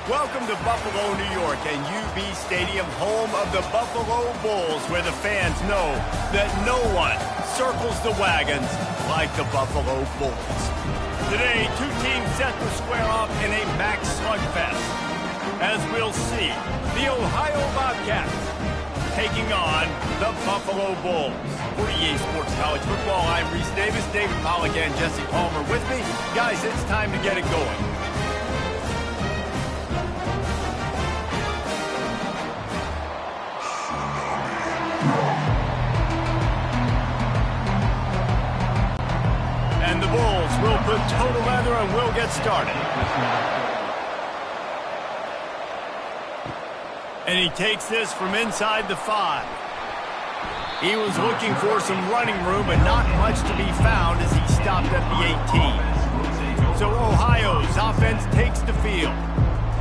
Welcome to Buffalo, New York, and UB Stadium, home of the Buffalo Bulls, where the fans know that no one circles the wagons like the Buffalo Bulls. Today, two teams set to square off in a max slugfest. As we'll see, the Ohio Bobcats taking on the Buffalo Bulls. For EA Sports College Football, I'm Reese Davis, David Pollack, and Jesse Palmer with me. Guys, it's time to get it going. And the Bulls will put total leather and we'll get started. And he takes this from inside the 5. He was looking for some running room, but not much to be found as he stopped at the 18. So Ohio's offense takes the field.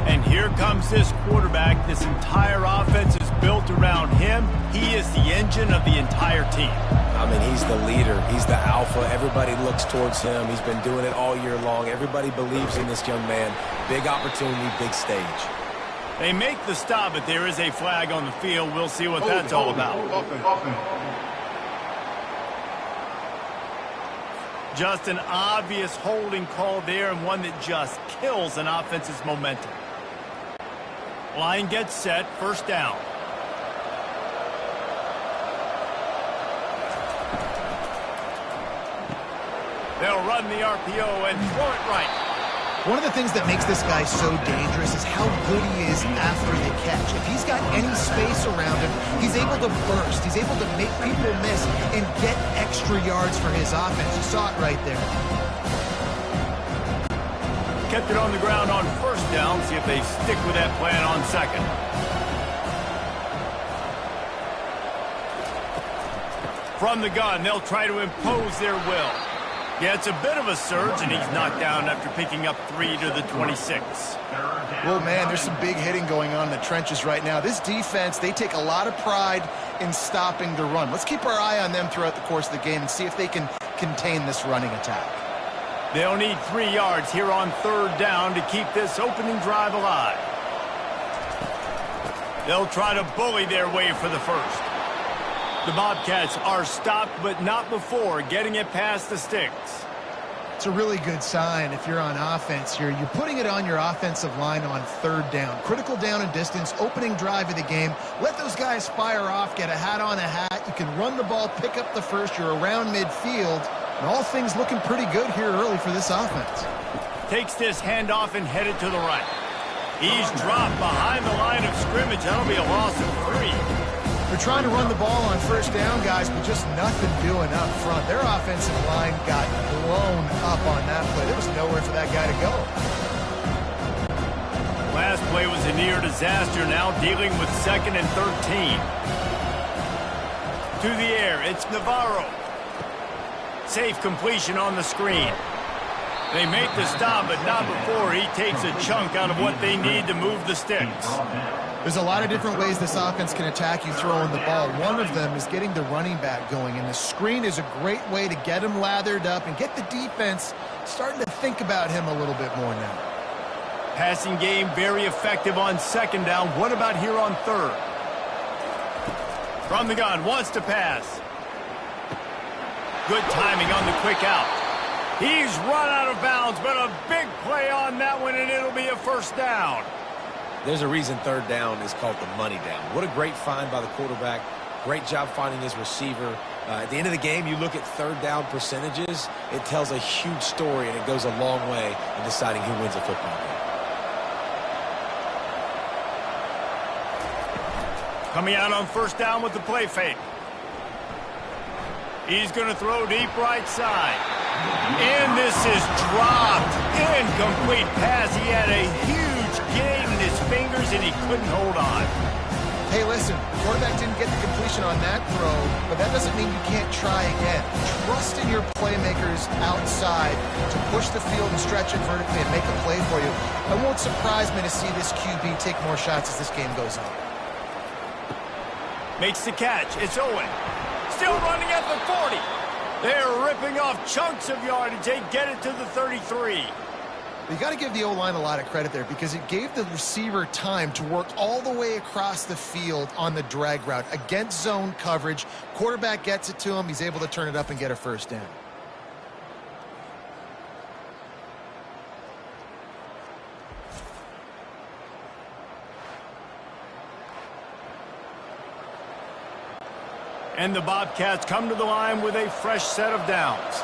And here comes this quarterback. This entire offense is built around him. He is the engine of the entire team. I mean, he's the leader. He's the alpha. Everybody looks towards him. He's been doing it all year long. Everybody believes in this young man. Big opportunity, big stage. They make the stop, but there is a flag on the field. We'll see what that's all about. Just an obvious holding call there, and one that just kills an offense's momentum. Line gets set, first down. They'll run the RPO and throw it right. One of the things that makes this guy so dangerous is how good he is after the catch. If he's got any space around him, he's able to burst. He's able to make people miss and get extra yards for his offense. You saw it right there. Kept it on the ground on first down. See if they stick with that plan on second. From the gun, they'll try to impose their will. Yeah, it's a bit of a surge, and he's knocked down after picking up 3 to the 26. Well, man, there's some big hitting going on in the trenches right now. This defense, they take a lot of pride in stopping the run. Let's keep our eye on them throughout the course of the game and see if they can contain this running attack. They'll need 3 yards here on third down to keep this opening drive alive. They'll try to bully their way for the first. The Bobcats are stopped, but not before getting it past the sticks. It's a really good sign if you're on offense here. You're putting it on your offensive line on third down. Critical down and distance, opening drive of the game. Let those guys fire off, get a hat on a hat. You can run the ball, pick up the first. You're around midfield. And all things looking pretty good here early for this offense. Takes this handoff and headed to the right. He's dropped behind the line of scrimmage. That'll be a loss of 3. They're trying to run the ball on first down, guys, but just nothing doing up front. Their offensive line got blown up on that play. There was nowhere for that guy to go. Last play was a near disaster, now dealing with 2nd and 13. To the air, it's Navarro. Safe completion on the screen. They make the stop, but not before he takes a chunk out of what they need to move the sticks. There's a lot of different ways this offense can attack you throwing the ball. One of them is getting the running back going, and the screen is a great way to get him lathered up and get the defense starting to think about him a little bit more now. Passing game very effective on second down. What about here on third? From the gun, wants to pass. Good timing on the quick out. He's run out of bounds, but a big play on that one, and it'll be a first down. There's a reason third down is called the money down. What a great find by the quarterback. Great job finding his receiver. At the end of the game, you look at third down percentages. It tells a huge story, and it goes a long way in deciding who wins a football game. Coming out on first down with the play fake. He's going to throw deep right side. And this is dropped. Incomplete pass. He had a huge gain in his fingers, and he couldn't hold on. Hey, listen, quarterback didn't get the completion on that throw, but that doesn't mean you can't try again. Trust in your playmakers outside to push the field and stretch it vertically and make a play for you. It won't surprise me to see this QB take more shots as this game goes on. Makes the catch. It's Owen. Still running at the 40. They're ripping off chunks of yardage. They get it to the 33. You got to give the O-line a lot of credit there because it gave the receiver time to work all the way across the field on the drag route against zone coverage. Quarterback gets it to him. He's able to turn it up and get a first down. And the Bobcats come to the line with a fresh set of downs.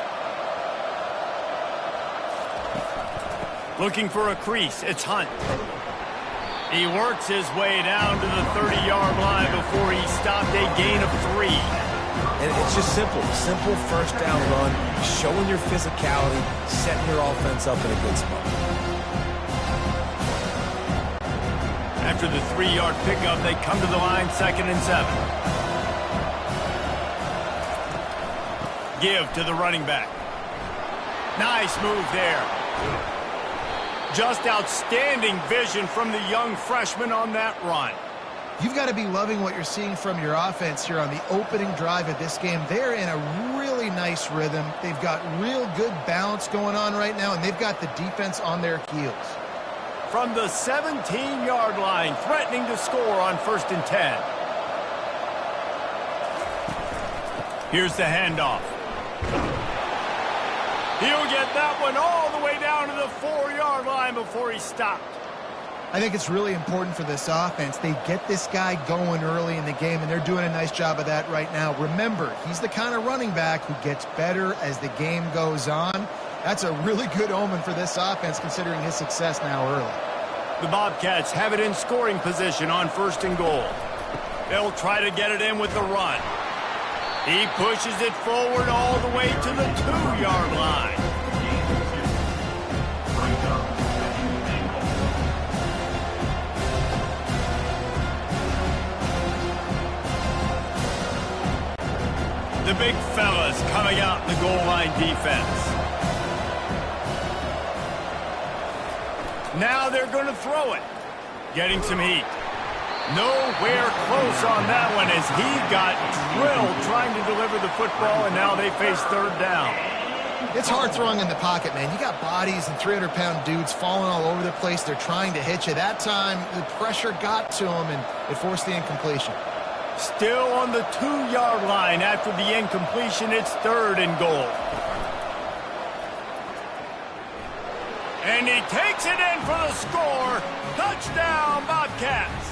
Looking for a crease, it's Hunt. He works his way down to the 30-yard line before he stopped a gain of 3. And it's just simple first down run, showing your physicality, setting your offense up in a good spot. After the 3-yard pickup, they come to the line 2nd and 7. Give to the running back. Nice move there. Just outstanding vision from the young freshman on that run. You've got to be loving what you're seeing from your offense here on the opening drive of this game. They're in a really nice rhythm. They've got real good balance going on right now, and they've got the defense on their heels. From the 17-yard line, threatening to score on 1st and 10. Here's the handoff. He'll get that one all the way down to the 4-yard line before he stopped. I think it's really important for this offense. They get this guy going early in the game, and they're doing a nice job of that right now. Remember, he's the kind of running back who gets better as the game goes on. That's a really good omen for this offense, considering his success now early. The Bobcats have it in scoring position on 1st and goal. They'll try to get it in with the run. He pushes it forward all the way to the 2-yard line. The big fellas coming out in the goal line defense. Now they're going to throw it. Getting some heat. Nowhere close on that one as he got drilled trying to deliver the football, and now they face 3rd down. It's hard throwing in the pocket, man. You got bodies and 300-pound dudes falling all over the place. They're trying to hit you. That time, the pressure got to him, and it forced the incompletion. Still on the 2-yard line after the incompletion. It's 3rd and goal. And he takes it in for the score. Touchdown, Bobcats.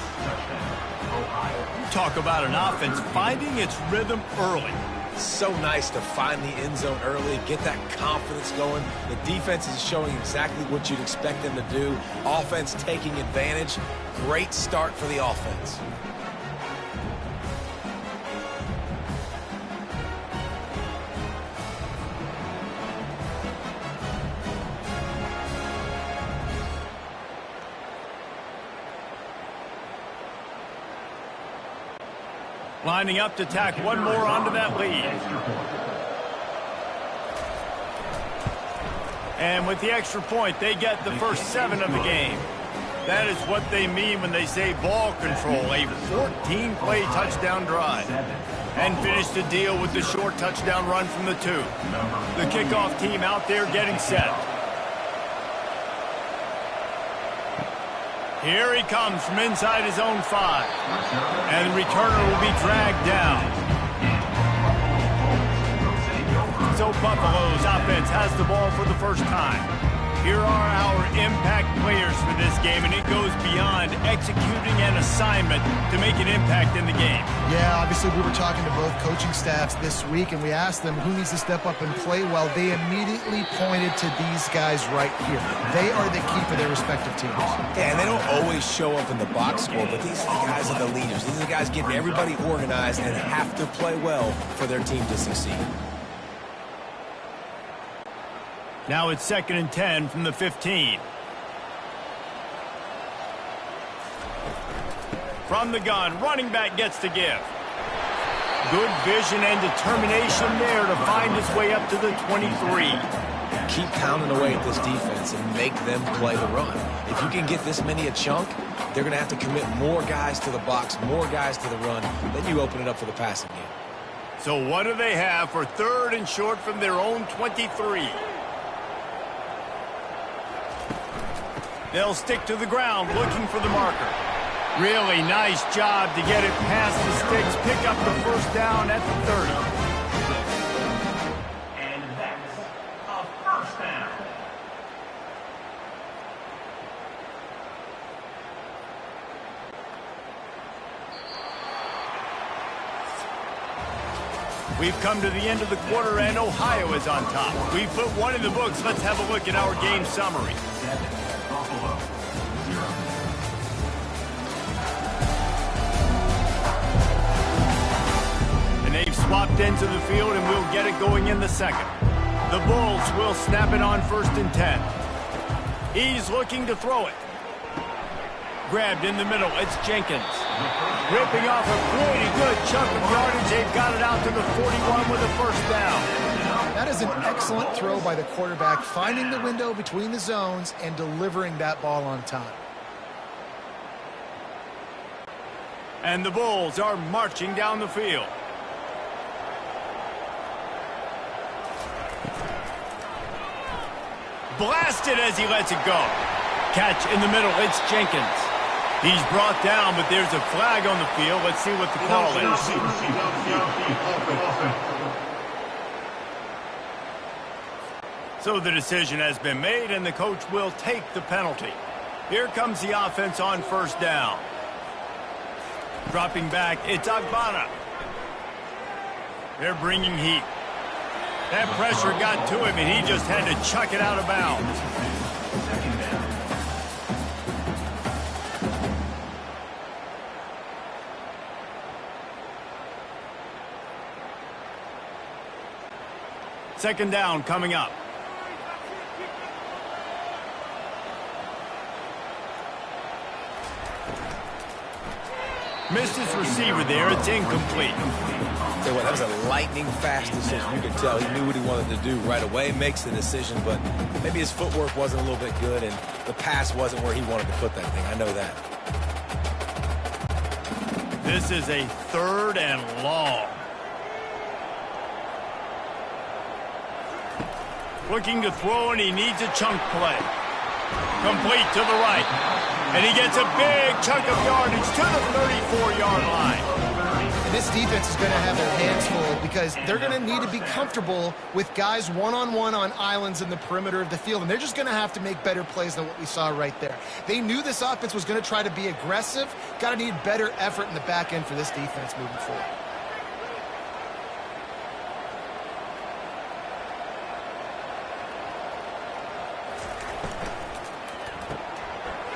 Talk about an offense finding its rhythm early. So nice to find the end zone early, get that confidence going. The defense is showing exactly what you'd expect them to do. Offense taking advantage. Great start for the offense. Lining up to tack one more onto that lead. And with the extra point, they get the first 7 of the game. That is what they mean when they say ball control, a 14-play touchdown drive. And finish the deal with the short touchdown run from the 2. The kickoff team out there getting set. Here he comes from inside his own 5. And the returner will be dragged down. So Buffalo's offense has the ball for the first time. Here are our impact players for this game, and it goes beyond executing an assignment to make an impact in the game. Yeah, obviously we were talking to both coaching staffs this week, and we asked them who needs to step up and play well. They immediately pointed to these guys right here. They are the key for their respective teams. Yeah, and they don't always show up in the box score, but these are the guys are the leaders. These are the guys getting everybody organized and have to play well for their team to succeed. Now it's 2nd and 10 from the 15. From the gun, running back gets to give. Good vision and determination there to find his way up to the 23. Keep pounding away at this defense and make them play the run. If you can get this many a chunk, they're going to have to commit more guys to the box, more guys to the run. Then you open it up for the passing game. So what do they have for 3rd and short from their own 23? They'll stick to the ground looking for the marker. Really nice job to get it past the sticks, pick up the first down at the 30. And that's a first down. We've come to the end of the quarter, and Ohio is on top. We've put one in the books. Let's have a look at our game summary. Buffalo, 0. And they've swapped ends of the field, and we'll get it going in the second. The Bulls will snap it on 1st and 10. He's looking to throw it. Grabbed in the middle. It's Jenkins. Ripping off a pretty good chunk of yardage. They've got it out to the 41 with a first down. That is an excellent throw by the quarterback, finding the window between the zones and delivering that ball on time. And the Bulls are marching down the field. Blasted as he lets it go. Catch in the middle. It's Jenkins. He's brought down, but there's a flag on the field. Let's see what the call is. So the decision has been made, and the coach will take the penalty. Here comes the offense on 1st down. Dropping back, it's Agbana. They're bringing heat. That pressure got to him, and he just had to chuck it out of bounds. Second down coming up. Missed his receiver there. It's incomplete. Tell you what, that was a lightning-fast decision. You could tell he knew what he wanted to do right away. Makes the decision, but maybe his footwork wasn't a little bit good, and the pass wasn't where he wanted to put that thing. I know that. This is a 3rd and long. Looking to throw, and he needs a chunk play. Complete to the right. And he gets a big chunk of yardage to the 34-yard line. And this defense is going to have their hands full because they're going to need to be comfortable with guys one-on-one on islands in the perimeter of the field. And they're just going to have to make better plays than what we saw right there. They knew this offense was going to try to be aggressive. Got to need better effort in the back end for this defense moving forward.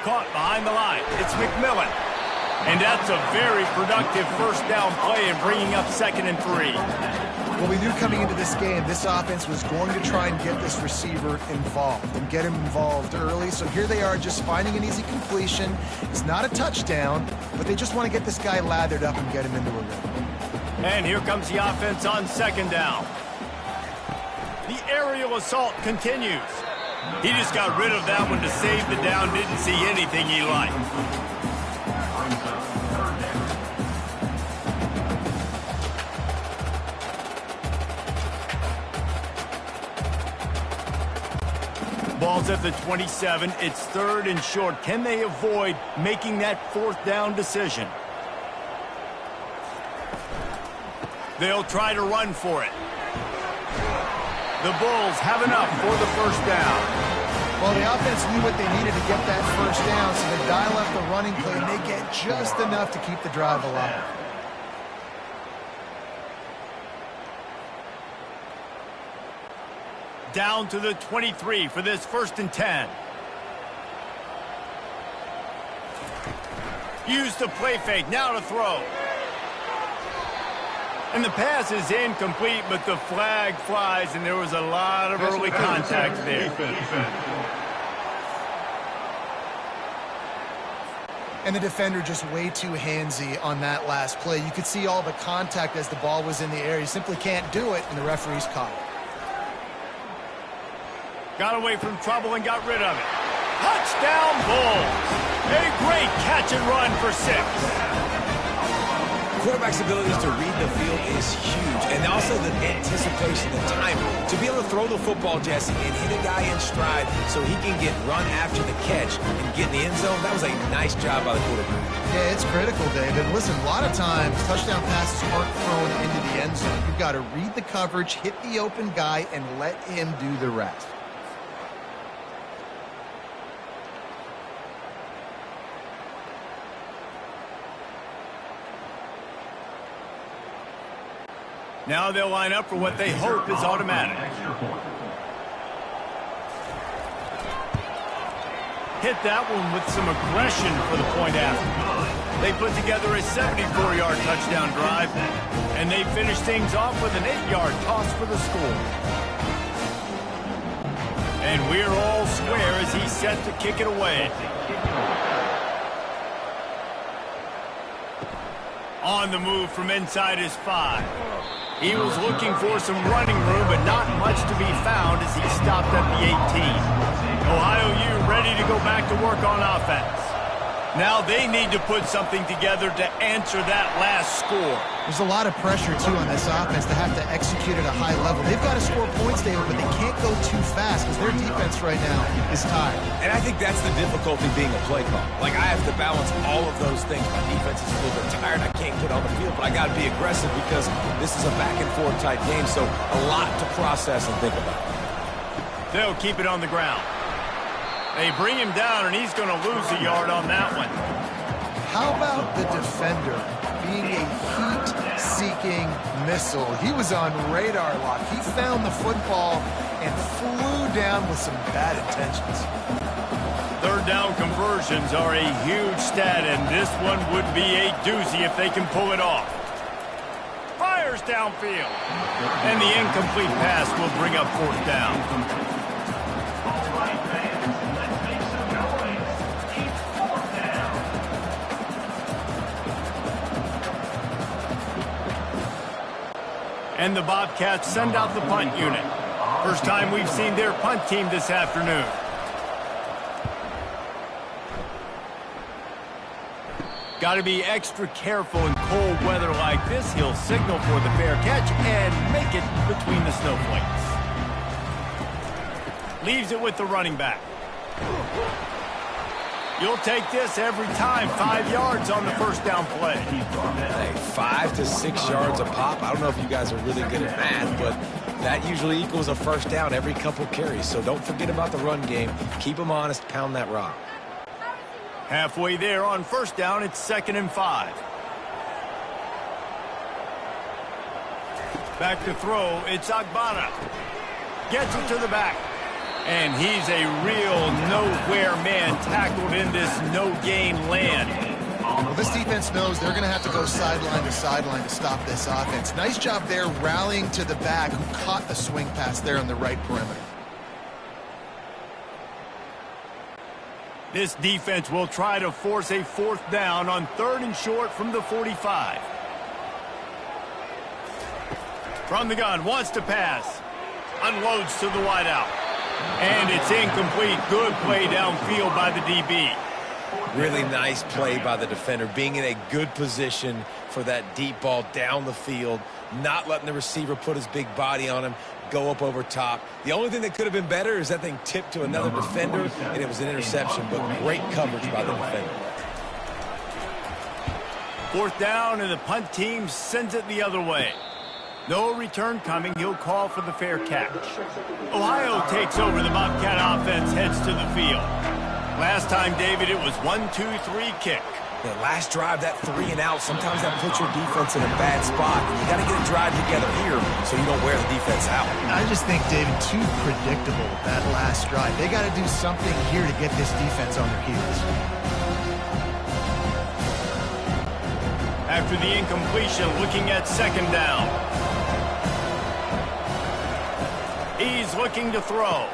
Caught behind the line. It's McMillan. And that's a very productive first down play and bringing up 2nd and 3. Well, we knew coming into this game, this offense was going to try and get this receiver involved and get him involved early. So here they are just finding an easy completion. It's not a touchdown, but they just want to get this guy lathered up and get him into a rhythm. And here comes the offense on 2nd down. The aerial assault continues. He just got rid of that one to save the down. Didn't see anything he liked. Ball's at the 27. It's 3rd and short. Can they avoid making that 4th down decision? They'll try to run for it. The Bulls have enough for the first down. Well, the offense knew what they needed to get that first down, so they dial up the running play, and they get just enough to keep the drive alive. Down to the 23 for this 1st and 10. Use the play fake, now to throw. And the pass is incomplete, but the flag flies, and there was a lot of early contact there. And the defender just way too handsy on that last play. You could see all the contact as the ball was in the air. You simply can't do it, and the referee's caught it. Got away from trouble and got rid of it. Touchdown, Bulls. A great catch and run for 6. Quarterback's abilities to read the field is huge, and also the anticipation, the timing. To be able to throw the football, Jesse, and hit a guy in stride so he can get run after the catch and get in the end zone, that was a nice job by the quarterback. Yeah, it's critical, David. Listen, a lot of times touchdown passes aren't thrown into the end zone. You've got to read the coverage, hit the open guy, and let him do the rest. Now they'll line up for what they hope is automatic. Hit that one with some aggression for the point after. They put together a 74-yard touchdown drive, and they finish things off with an 8-yard toss for the score. And we're all square as he's set to kick it away. On the move from inside his 5. He was looking for some running room, but not much to be found as he stopped at the 18. Ohio U ready to go back to work on offense. Now they need to put something together to answer that last score. There's a lot of pressure, too, on this offense to have to execute at a high level. They've got to score points, David, but they can't go too fast because their defense right now is tired. And I think that's the difficulty being a play call. Like, I have to balance all of those things. My defense is a little bit tired. I can't get on the field, but I got to be aggressive because this is a back-and-forth type game, so a lot to process and think about. They'll keep it on the ground. They bring him down, and he's going to lose a yard on that one. How about the defender being a heat-seeking missile? He was on radar lock. He found the football and flew down with some bad intentions. Third down conversions are a huge stat, and this one would be a doozy if they can pull it off. Fires downfield. And the incomplete pass will bring up fourth down. And the Bobcats send out the punt unit. First time we've seen their punt team this afternoon. Got to be extra careful in cold weather like this. He'll signal for the fair catch and make it between the snowflakes. Leaves it with the running back. You'll take this every time. 5 yards on the first down play. Hey, 5 to 6 yards a pop. I don't know if you guys are really good at math, but that usually equals a first down every couple carries. So don't forget about the run game. Keep them honest. Pound that rock. Halfway there on first down, it's 2nd and 5. Back to throw, it's Agbana. Gets it to the back. And he's a real nowhere man tackled in this no-gain land. Well, this defense knows they're going to have to go sideline to stop this offense. Nice job there rallying to the back who caught the swing pass there on the right perimeter. This defense will try to force a fourth down on 3rd and short from the 45. From the gun, wants to pass. Unloads to the wideout. And it's incomplete. Good play downfield by the DB. Really nice play by the defender, being in a good position for that deep ball down the field, not letting the receiver put his big body on him, go up over top. The only thing that could have been better is that thing tipped to another defender, and it was an interception, but great coverage by the defender. Fourth down, and the punt team sends it the other way. No return coming. He'll call for the fair catch. Ohio takes over. The Bobcat offense heads to the field. Last time, David, it was 1-2-3 kick. The last drive, that 3 and out, sometimes that puts your defense in a bad spot. You got to get a drive together here so you don't wear the defense out. I just think, David, too predictable that last drive. They got to do something here to get this defense on their heels. After the incompletion, looking at 2nd down. He's looking to throw.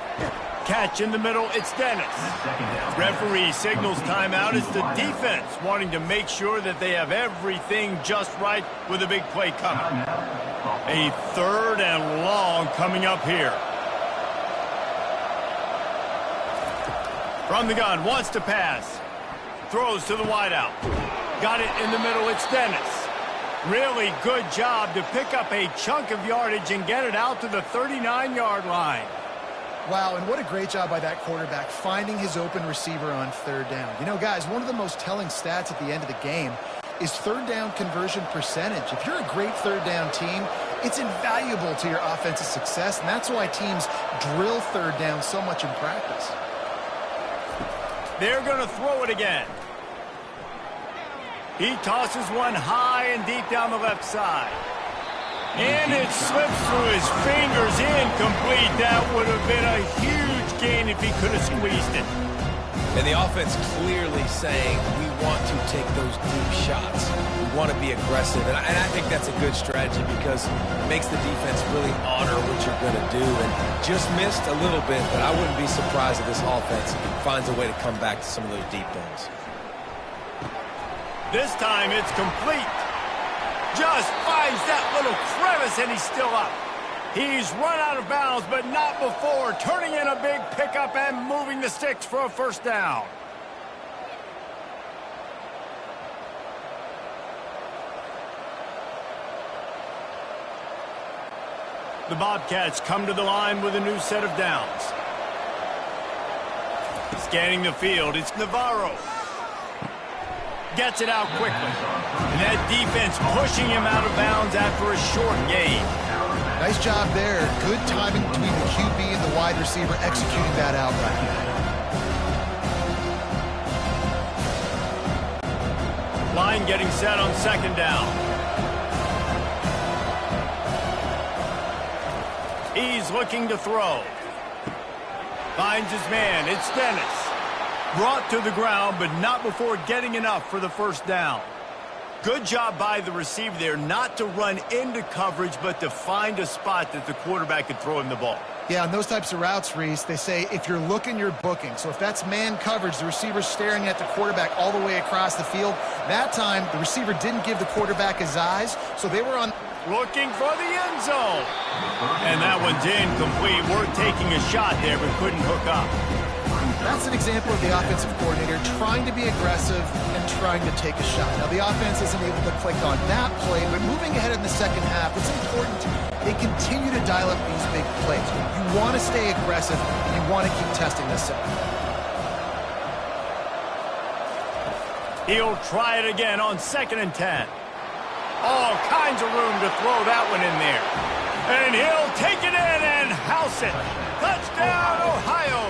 Catch in the middle, it's Dennis. Referee signals timeout. It's the defense wanting to make sure that they have everything just right with a big play coming. A 3rd and long coming up here. From the gun, wants to pass. Throws to the wideout. Got it in the middle, it's Dennis. Really good job to pick up a chunk of yardage and get it out to the 39-yard line. Wow, and what a great job by that quarterback finding his open receiver on third down. You know, guys, one of the most telling stats at the end of the game is third down conversion percentage. If you're a great third down team, it's invaluable to your offensive success, and that's why teams drill third down so much in practice. They're going to throw it again. He tosses one high and deep down the left side. And it slips through his fingers, incomplete. That would have been a huge gain if he could have squeezed it. And the offense clearly saying, we want to take those deep shots. We want to be aggressive. And I think that's a good strategy because it makes the defense really honor what you're going to do. And just missed a little bit, but I wouldn't be surprised if this offense finds a way to come back to some of those deep balls. This time it's complete. Just finds that little crevice and he's still up. He's run out of bounds, but not before turning in a big pickup and moving the sticks for a first down. The Bobcats come to the line with a new set of downs. Scanning the field, it's Navarro. Gets it out quickly. And that defense pushing him out of bounds after a short gain. Nice job there. Good timing between the QB and the wide receiver executing that out right. Line getting set on second down. He's looking to throw. Finds his man. It's Dennis. Brought to the ground, but not before getting enough for the first down. Good job by the receiver there not to run into coverage, but to find a spot that the quarterback could throw him the ball. Yeah, on those types of routes, Reese, they say if you're looking, you're booking. So if that's man coverage, the receiver's staring at the quarterback all the way across the field. That time, the receiver didn't give the quarterback his eyes, so they were on... Looking for the end zone. And that one's incomplete. We're taking a shot there, but couldn't hook up. That's an example of the offensive coordinator trying to be aggressive and trying to take a shot. Now, the offense isn't able to click on that play, but moving ahead in the second half, it's important they continue to dial up these big plays. You want to stay aggressive, and you want to keep testing this out. He'll try it again on 2nd and 10. All kinds of room to throw that one in there. And he'll take it in and house it. Touchdown, Ohio!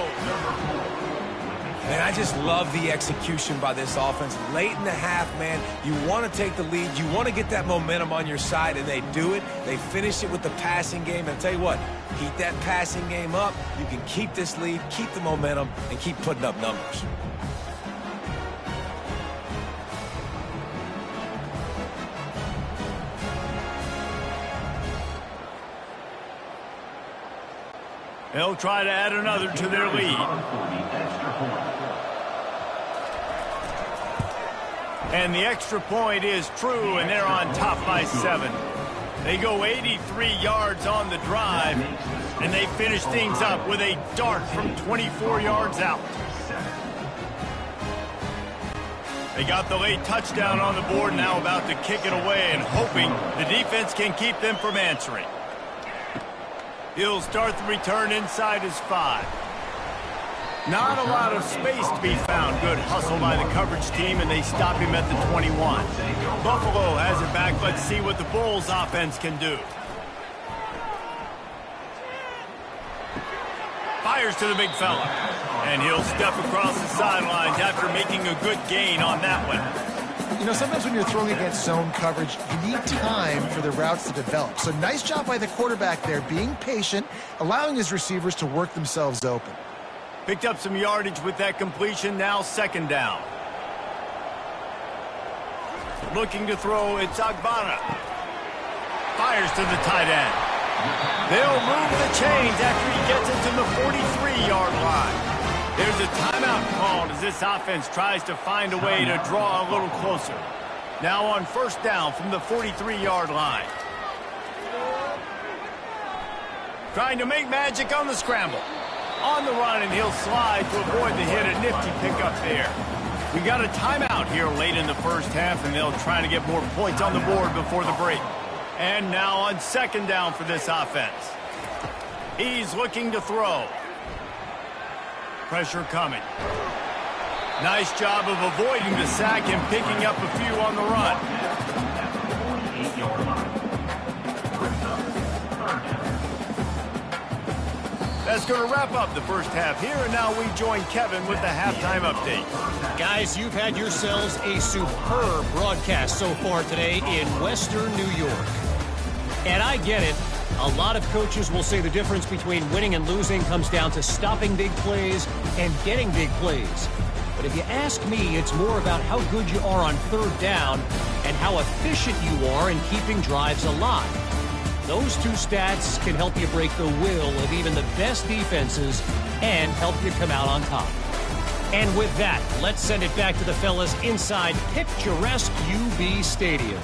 Man, I just love the execution by this offense. Late in the half, man, you want to take the lead. You want to get that momentum on your side, and they do it. They finish it with the passing game. And I'll tell you what, keep that passing game up. You can keep this lead, keep the momentum, and keep putting up numbers. They'll try to add another to their lead. And the extra point is true, and they're on top by 7. They go 83 yards on the drive, and they finish things up with a dart from 24 yards out. They got the late touchdown on the board, now about to kick it away and hoping the defense can keep them from answering. He'll start the return inside his 5. Not a lot of space to be found. Good hustle by the coverage team, and they stop him at the 21. Buffalo has it back. Let's see what the Bulls offense can do. Fires to the big fella. And he'll step across the sidelines after making a good gain on that one. You know, sometimes when you're throwing against zone coverage, you need time for the routes to develop. So nice job by the quarterback there, being patient, allowing his receivers to work themselves open. Picked up some yardage with that completion, now 2nd down. Looking to throw, it's Agbana. Fires to the tight end. They'll move the chains after he gets it to the 43-yard line. There's a timeout called as this offense tries to find a way to draw a little closer. Now on 1st down from the 43-yard line. Trying to make magic on the scramble. On the run, and he'll slide to avoid the hit. A nifty pickup there. We got a timeout here late in the first half, and they'll try to get more points on the board before the break. And now on second down for this offense. He's looking to throw. Pressure coming. Nice job of avoiding the sack and picking up a few on the run. That's going to wrap up the first half here, and now we join Kevin with the halftime update. Guys, you've had yourselves a superb broadcast so far today in Western New York. And I get it. A lot of coaches will say the difference between winning and losing comes down to stopping big plays and getting big plays. But if you ask me, it's more about how good you are on third down and how efficient you are in keeping drives alive. Those two stats can help you break the will of even the best defenses and help you come out on top. And with that, let's send it back to the fellas inside picturesque UB Stadium.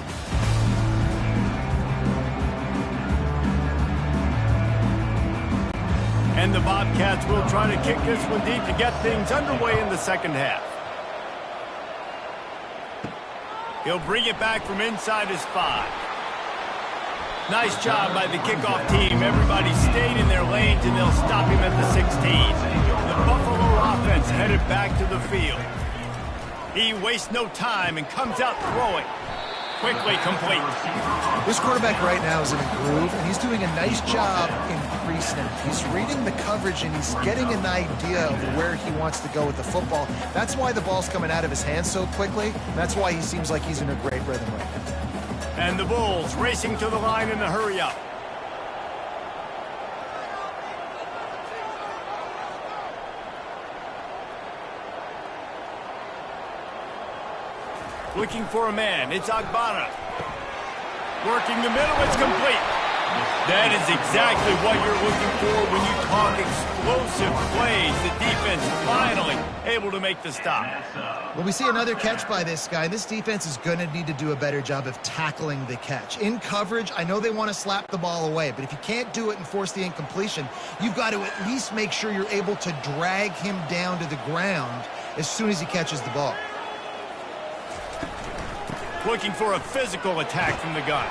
And the Bobcats will try to kick this one deep to get things underway in the second half. He'll bring it back from inside his 5. Nice job by the kickoff team. Everybody stayed in their lanes, and they'll stop him at the 16. The Buffalo offense headed back to the field. He wastes no time and comes out throwing. Quickly complete. This quarterback right now is in a groove, and he's doing a nice job in pre-snap. He's reading the coverage, and he's getting an idea of where he wants to go with the football. That's why the ball's coming out of his hands so quickly. That's why he seems like he's in a great rhythm right now. And the Bulls racing to the line in a hurry-up. Looking for a man. It's Agbana. Working the middle. It's complete. That is exactly what you're looking for when you talk explosive plays. The defense finally able to make the stop. Well, we see another catch by this guy. This defense is going to need to do a better job of tackling the catch. In coverage, I know they want to slap the ball away, but if you can't do it and force the incompletion, you've got to at least make sure you're able to drag him down to the ground as soon as he catches the ball. Looking for a physical attack from the gun.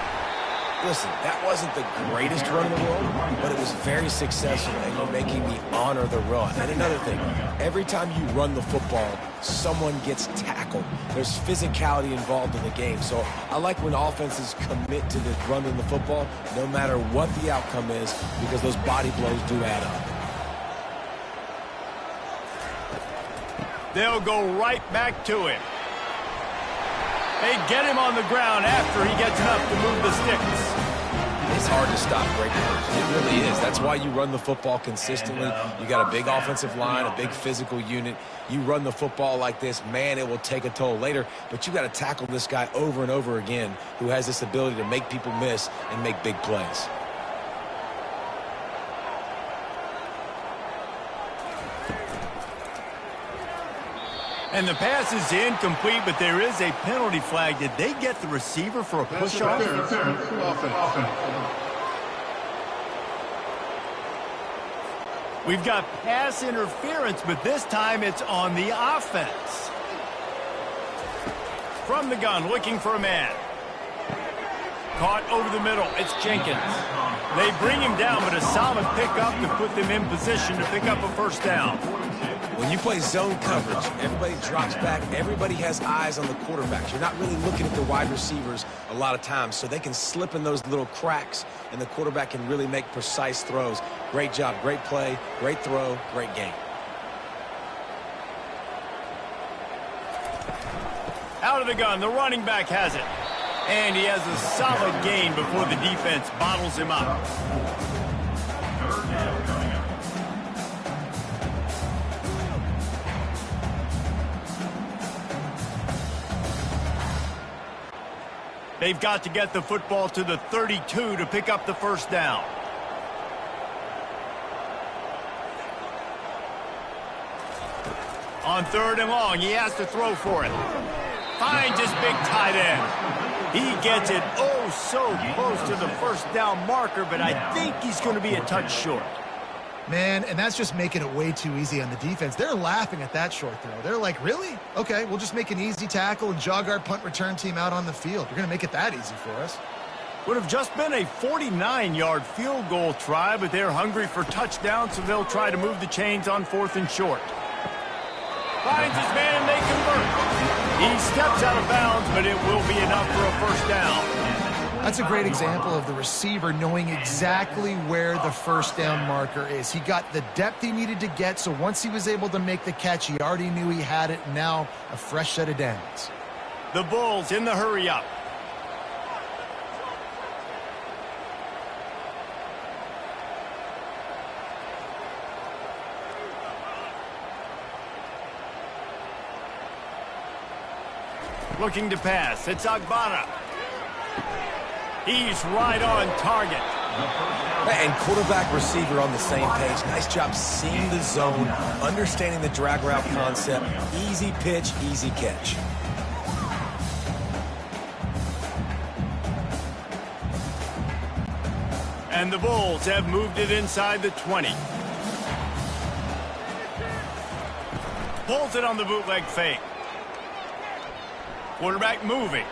Listen, that wasn't the greatest run in the world, but it was very successful, and you're making me honor the run. And another thing, every time you run the football, someone gets tackled. There's physicality involved in the game. So I like when offenses commit to the running the football, no matter what the outcome is, because those body blows do add up. They'll go right back to him. They get him on the ground after he gets enough to move the sticks. It's hard to stop great plays. It really is. That's why you run the football consistently. You got a big offensive line, a big physical unit. You run the football like this, man, it will take a toll later. But you got to tackle this guy over and over again who has this ability to make people miss and make big plays. And the pass is incomplete, but there is a penalty flag. Did they get the receiver for a push-off? We've got pass interference, but this time it's on the offense. From the gun, looking for a man. Caught over the middle. It's Jenkins. They bring him down, but a solid pickup to put them in position to pick up a first down. When you play zone coverage, everybody drops back. Everybody has eyes on the quarterbacks. You're not really looking at the wide receivers a lot of times, so they can slip in those little cracks, and the quarterback can really make precise throws. Great job, great play, great throw, great game. Out of the gun, the running back has it. And he has a solid gain before the defense bottles him up. They've got to get the football to the 32 to pick up the first down. On third and long, he has to throw for it. Finds his big tight end. He gets it oh so close to the first down marker, but I think he's going to be a touch short. Man, and that's just making it way too easy on the defense. They're laughing at that short throw. They're like, really? Okay, we'll just make an easy tackle and jog our punt return team out on the field. You're going to make it that easy for us. Would have just been a 49-yard field goal try, but they're hungry for touchdowns, so they'll try to move the chains on 4th and short. Finds his man, and they convert. He steps out of bounds, but it will be enough for a first down. That's a great example of the receiver knowing exactly where the first down marker is. He got the depth he needed to get, so once he was able to make the catch, he already knew he had it. Now, a fresh set of downs. The Bulls in the hurry-up. Looking to pass. It's Agbara. He's right on target. And quarterback receiver on the same page. Nice job seeing the zone, understanding the drag route concept. Easy pitch, easy catch. And the Bulls have moved it inside the 20. Pulls it on the bootleg fake. Quarterback moving.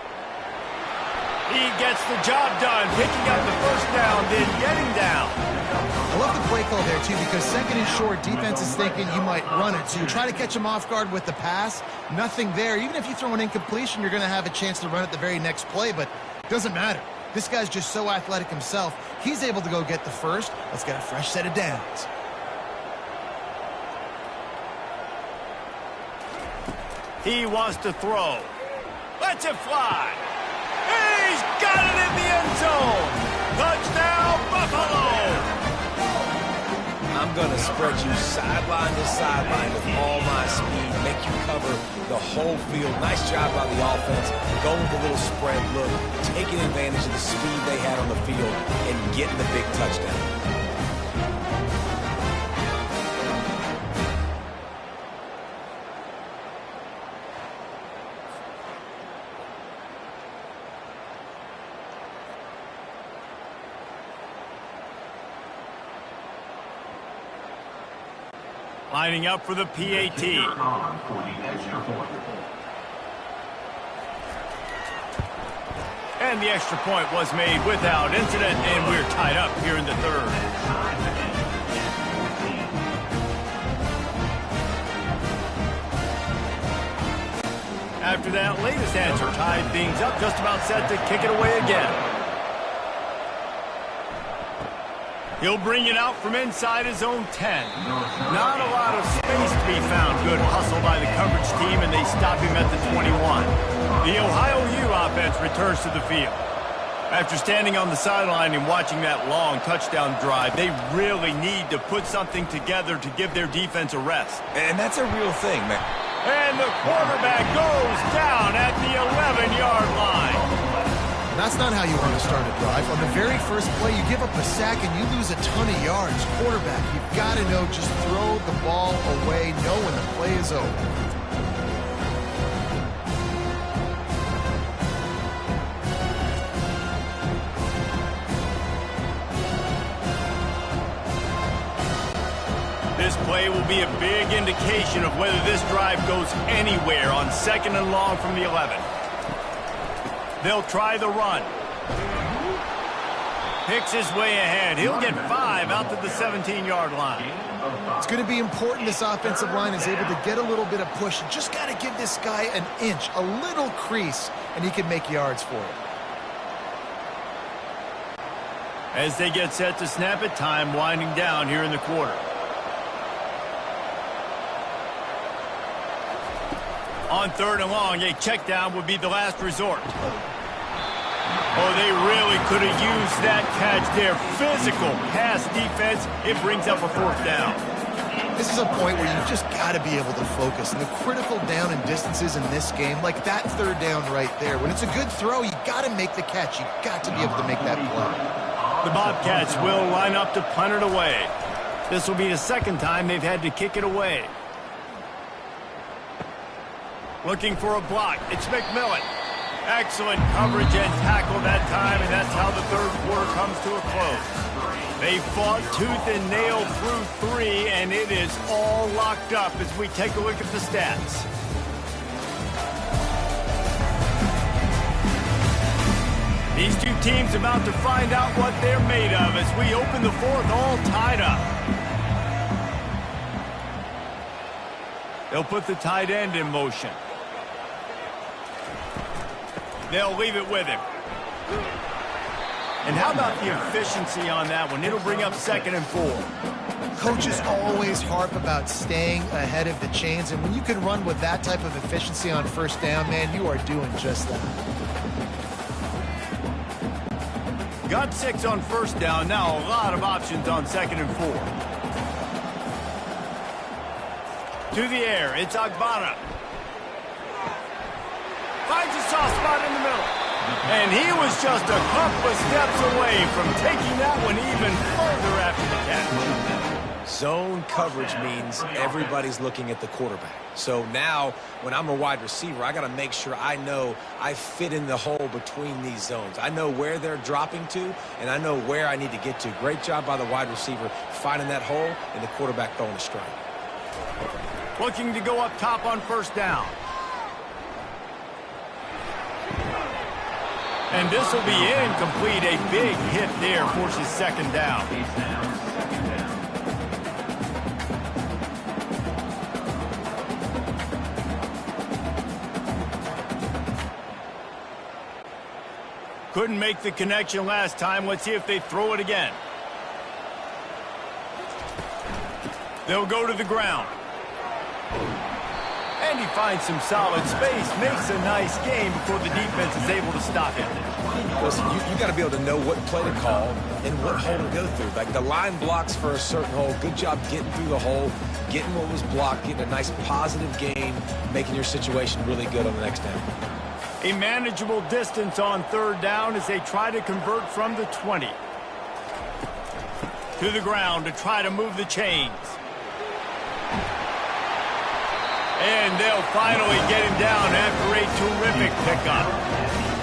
He gets the job done, picking up the first down, then getting down. I love the play call there, too, because 2nd and short, defense is thinking you might run it. So you try to catch him off guard with the pass. Nothing there. Even if you throw an incompletion, you're going to have a chance to run it the very next play, but it doesn't matter. This guy's just so athletic himself. He's able to go get the first. Let's get a fresh set of downs. He wants to throw. Lets it fly. He's got it in the end zone. Touchdown, Buffalo. I'm going to spread you sideline to sideline with all my speed, make you cover the whole field. Nice job by the offense, going with a little spread look, taking advantage of the speed they had on the field and getting the big touchdown. Lining up for the PAT. And the extra point was made without incident, and we're tied up here in the 3rd. After that latest answer tied things up, just about set to kick it away again. He'll bring it out from inside his own 10. Not a lot of space to be found. Good hustle by the coverage team, and they stop him at the 21. The Ohio U offense returns to the field. After standing on the sideline and watching that long touchdown drive, they really need to put something together to give their defense a rest. And that's a real thing, man. And the quarterback goes down at the 11-yard line. That's not how you want to start a drive. On the very first play, you give up a sack and you lose a ton of yards. Quarterback, you've got to know, just throw the ball away, know when the play is over. This play will be a big indication of whether this drive goes anywhere on 2nd and long from the 11. They'll try the run. Picks his way ahead. He'll get 5 out to the 17-yard line. It's going to be important this offensive line is able to get a little bit of push. You just got to give this guy an inch, a little crease, and he can make yards for it. As they get set to snap it, time winding down here in the quarter. On 3rd and long, a check down would be the last resort. Oh, they really could have used that catch there. Physical pass defense. It brings up a 4th down. This is a point where you've just got to be able to focus. And the critical down and distances in this game, like that 3rd down right there, when it's a good throw, you got to make the catch. You've got to be able to make that play. The Bobcats will line up to punt it away. This will be the 2nd time they've had to kick it away. Looking for a block. It's McMillan. Excellent coverage and tackle that time, and that's how the 3rd quarter comes to a close. They fought tooth and nail through 3, and it is all locked up as we take a look at the stats. These two teams about to find out what they're made of as we open the fourth all tied up. They'll put the tight end in motion. They'll leave it with him. And how about the efficiency on that one? It'll bring up 2nd and 4. Coaches always harp about staying ahead of the chains, and when you can run with that type of efficiency on 1st down, man, you are doing just that. Got 6 on 1st down. Now a lot of options on 2nd and 4. To the air, it's Agbana. Finds a soft spot in the middle. And he was just a couple of steps away from taking that one even further after the catch. Zone coverage means everybody's looking at the quarterback. So now, when I'm a wide receiver, I got to make sure I know I fit in the hole between these zones. I know where they're dropping to, and I know where I need to get to. Great job by the wide receiver finding that hole, and the quarterback throwing a strike. Looking to go up top on 1st down. And this will be incomplete. A big hit there forces 2nd down. Couldn't make the connection last time. Let's see if they throw it again. They'll go to the ground. And he finds some solid space, makes a nice game before the defense is able to stop him. Listen, you got to be able to know what play to call and what hole to go through. Like the line blocks for a certain hole. Good job getting through the hole, getting what was blocked, getting a nice positive gain, making your situation really good on the next down. A manageable distance on 3rd down as they try to convert from the 20. To the ground to try to move the chains. And they'll finally get him down after a terrific pickup.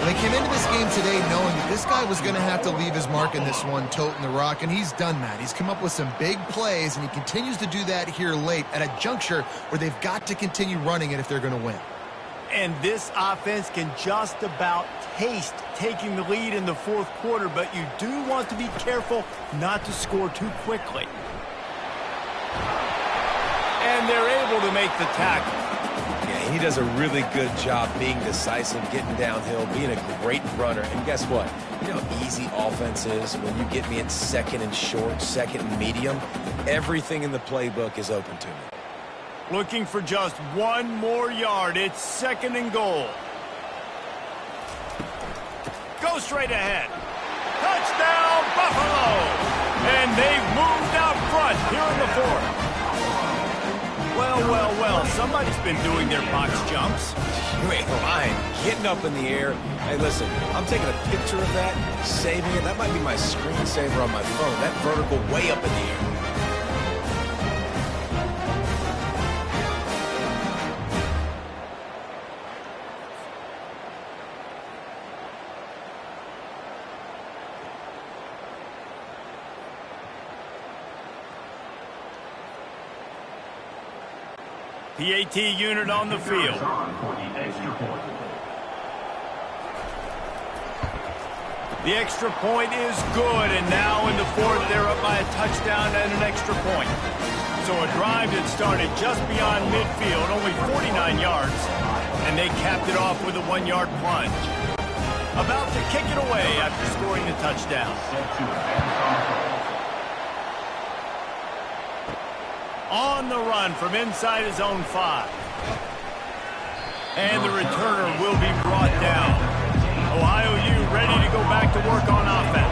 They came into this game today knowing that this guy was going to have to leave his mark in this one, toting the rock, and he's done that. He's come up with some big plays, and he continues to do that here late at a juncture where they've got to continue running it if they're going to win. And this offense can just about taste taking the lead in the 4th quarter, but you do want to be careful not to score too quickly. And they're able to make the tackle. Yeah, he does a really good job being decisive, getting downhill, being a great runner. And guess what? You know how easy offense is when you get me at 2nd and short, 2nd and medium. Everything in the playbook is open to me. Looking for just 1 more yard. It's 2nd and goal. Go straight ahead. Touchdown, Buffalo! And they've moved out front here in the 4th. Well, somebody's been doing their box jumps. You ain't lying. Getting up in the air. Hey, listen, I'm taking a picture of that, saving it. That might be my screensaver on my phone. That vertical way up in the air. PAT unit on the field. The extra point is good, and now in the 4th, they're up by a touchdown and an extra point. So a drive that started just beyond midfield, only 49 yards, and they capped it off with a 1-yard plunge. About to kick it away after scoring the touchdown. On the run from inside his own 5. And the returner will be brought down. Ohio U ready to go back to work on offense.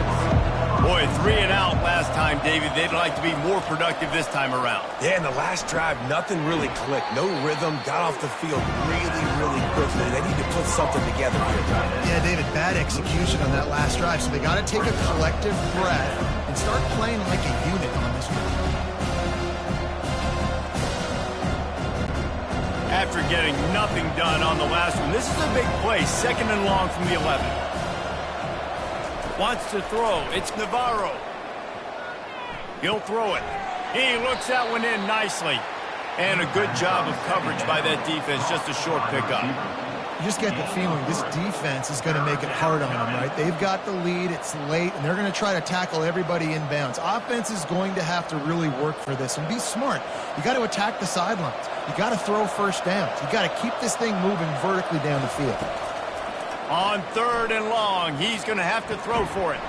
Boy, 3 and out last time, David. They'd like to be more productive this time around. Yeah, in the last drive, nothing really clicked. No rhythm, got off the field really quickly. They need to put something together here. Yeah, David, bad execution on that last drive, so they got to take a collective breath and start playing like a unit on this one. After getting nothing done on the last one, this is a big play. 2nd and long from the 11. Wants to throw. It's Navarro. He'll throw it. He looks that one in nicely. And a good job of coverage by that defense, just a short pickup. You just get the feeling this defense is going to make it hard on them, right? They've got the lead, it's late, and they're going to try to tackle everybody inbounds. Offense is going to have to really work for this and be smart. You got to attack the sidelines. You got to throw first downs. You got to keep this thing moving vertically down the field. On 3rd and long, he's going to have to throw for it.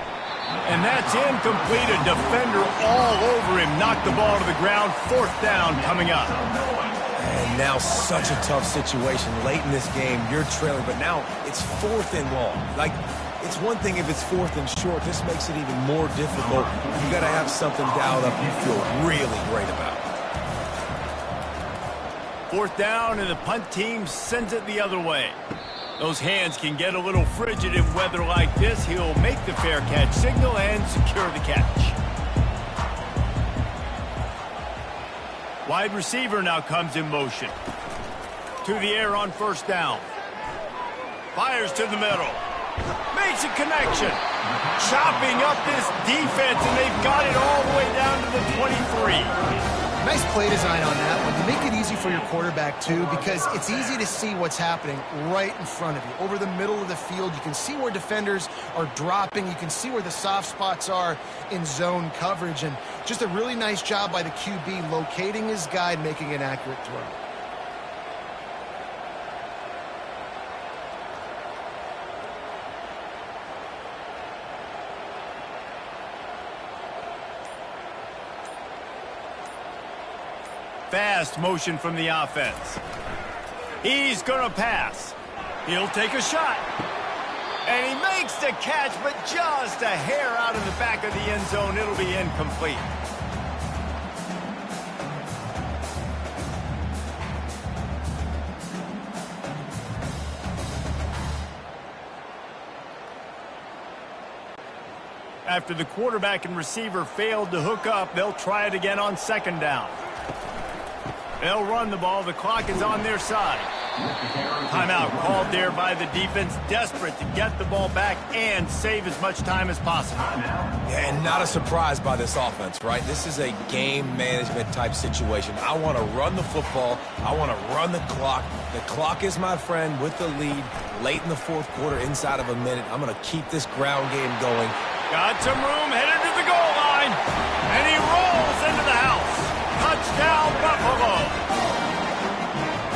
And that's incomplete. A defender all over him. Knocked the ball to the ground. 4th down coming up. And now such a tough situation. Late in this game, you're trailing, but now it's 4th and long. Like, it's one thing if it's 4th and short. This makes it even more difficult. You got to have something dialed up you feel really great about. 4th down, and the punt team sends it the other way. Those hands can get a little frigid in weather like this. He'll make the fair catch signal and secure the catch. Wide receiver now comes in motion. To the air on 1st down. Fires to the middle. Makes a connection. Chopping up this defense, and they've got it all the way down to the 23. Nice play design on that one. You make it easy for your quarterback, too, because it's easy to see what's happening right in front of you. Over the middle of the field, you can see where defenders are dropping. You can see where the soft spots are in zone coverage. And just a really nice job by the QB locating his guy and making an accurate throw. Fast motion from the offense. He's going to pass. He'll take a shot. And he makes the catch, but just a hair out of the back of the end zone. It'll be incomplete. After the quarterback and receiver failed to hook up, they'll try it again on 2nd down. They'll run the ball. The clock is on their side. Timeout called there by the defense, desperate to get the ball back and save as much time as possible. Yeah, and not a surprise by this offense, right? This is a game management type situation. I want to run the football. I want to run the clock. The clock is my friend with the lead late in the 4th quarter, inside of a minute. I'm going to keep this ground game going. Got some room, headed to the goal line, and he rolls into the house. Touchdown, Buffalo.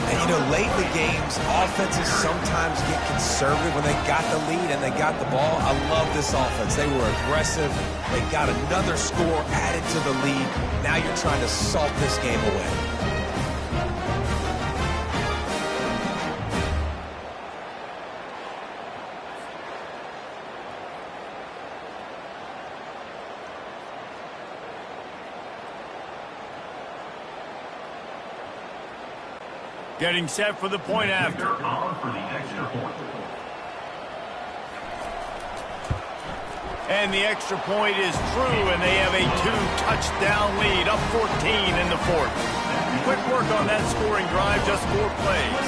And, you know, late in the games, offenses sometimes get conservative when they got the lead and they got the ball. I love this offense. They were aggressive. They got another score added to the lead. Now you're trying to salt this game away. Getting set for the point after. And the extra point is true, and they have a 2-touchdown lead, up 14 in the 4th. Quick work on that scoring drive, just 4 plays.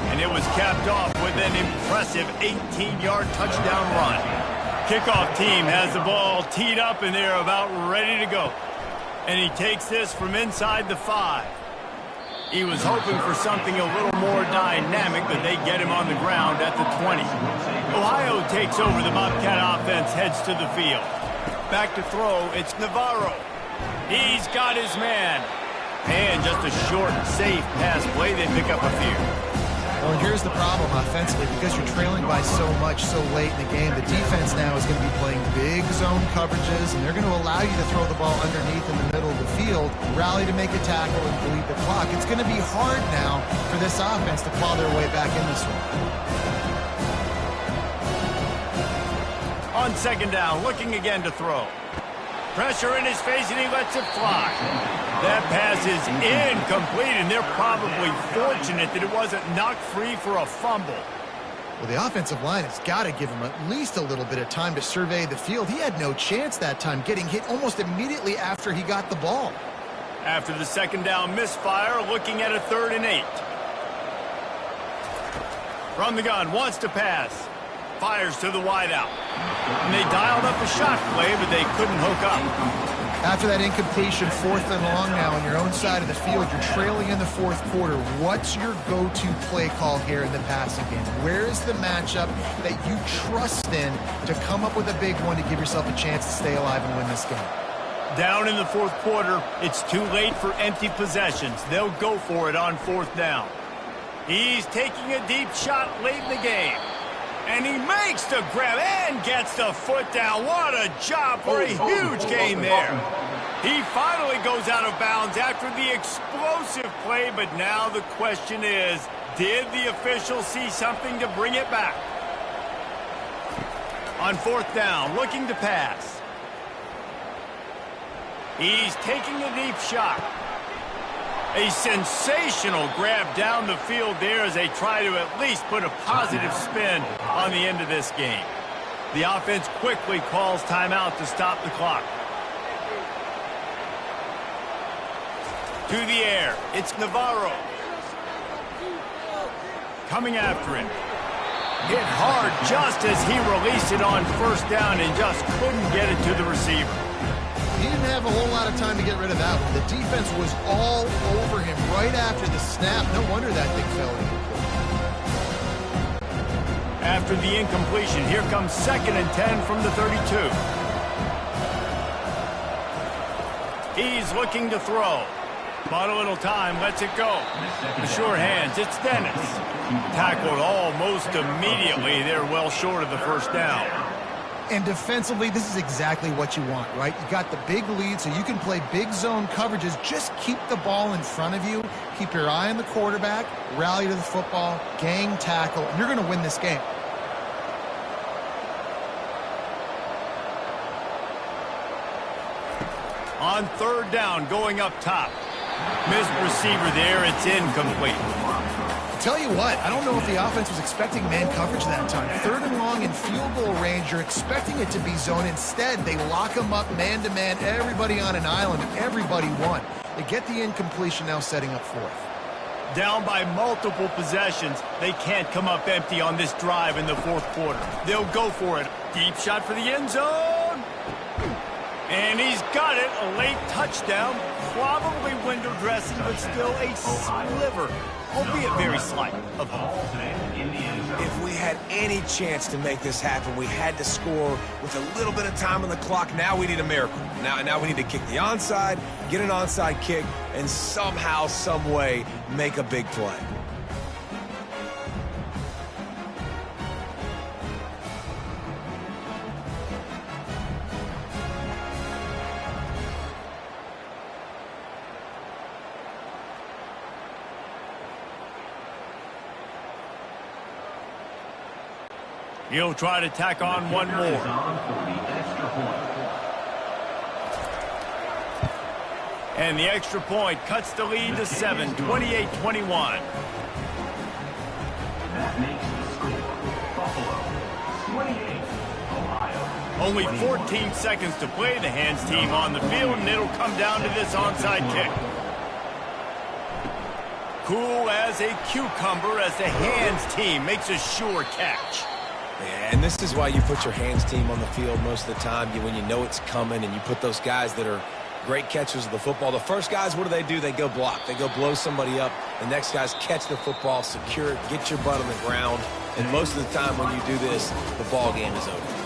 And it was capped off with an impressive 18-yard touchdown run. Kickoff team has the ball teed up, and they're about ready to go. And he takes this from inside the 5. He was hoping for something a little more dynamic, but they get him on the ground at the 20. Ohio takes over. The Bobcat offense heads to the field. Back to throw, it's Navarro. He's got his man. And just a short, safe pass play. They pick up a few. Well, and here's the problem offensively. Because you're trailing by so much so late in the game, the defense now is going to be playing big zone coverages, and they're going to allow you to throw the ball underneath in the middle of the field, rally to make a tackle, and delete the clock. It's going to be hard now for this offense to claw their way back in this one. On 2nd down, looking again to throw. Pressure in his face, and he lets it fly. That pass is incomplete, and they're probably fortunate that it wasn't knocked free for a fumble. Well, the offensive line has got to give him at least a little bit of time to survey the field. He had no chance that time, getting hit almost immediately after he got the ball. After the 2nd down misfire, looking at a 3rd and 8. From the gun, wants to pass. Fires to the wideout. And they dialed up a shot play, but they couldn't hook up. After that incompletion, 4th and long now on your own side of the field, you're trailing in the 4th quarter. What's your go-to play call here in the passing game? Where is the matchup that you trust in to come up with a big one to give yourself a chance to stay alive and win this game? Down in the 4th quarter, it's too late for empty possessions. They'll go for it on 4th down. He's taking a deep shot late in the game. And he makes the grab and gets the foot down. What a job for a huge gain there. He finally goes out of bounds after the explosive play, but now the question is, did the official see something to bring it back? On 4th down, looking to pass. He's taking a deep shot. A sensational grab down the field there as they try to at least put a positive spin on the end of this game. The offense quickly calls timeout to stop the clock. To the air, it's Navarro. Coming after him. Hit hard just as he released it on 1st down and just couldn't get it to the receiver. He didn't have a whole lot of time to get rid of that one. The defense was all over him right after the snap. No wonder that thing fell in. After the incompletion, here comes 2nd and 10 from the 32. He's looking to throw. Bought a little time, lets it go. The sure hands, it's Dennis. Tackled almost immediately. They're well short of the 1st down. And defensively, this is exactly what you want, right? You got the big lead, so you can play big zone coverages. Just keep the ball in front of you. Keep your eye on the quarterback. Rally to the football. Gang tackle. And you're going to win this game. On 3rd down, going up top. Missed receiver there. It's incomplete. Tell you what, I don't know if the offense was expecting man coverage that time. 3rd and long in field goal range, you're expecting it to be zone. Instead, they lock them up man-to-man, everybody on an island, and everybody won. They get the incompletion, now setting up 4th. Down by multiple possessions, they can't come up empty on this drive in the 4th quarter. They'll go for it. Deep shot for the end zone. And he's got it, a late touchdown. Probably window dressing, but still a sliver, albeit very slight, of hope. If we had any chance to make this happen, we had to score with a little bit of time on the clock. Now we need a miracle. Now we need to kick the onside, get an onside kick, and somehow, some way, make a big play. He'll try to tack on one more. And the extra point cuts the lead to 7, 28-21. That makes the score Buffalo 28, Ohio. Only 14 seconds to play. The hands team on the field, and it'll come down to this onside kick. Cool as a cucumber as the hands team makes a sure catch. Yeah, and this is why you put your hands team on the field most of the time, when you know it's coming, and you put those guys that are great catchers of the football. The first guys, what do? They go block. They go blow somebody up. The next guys catch the football, secure it, get your butt on the ground. And most of the time when you do this, the ball game is over.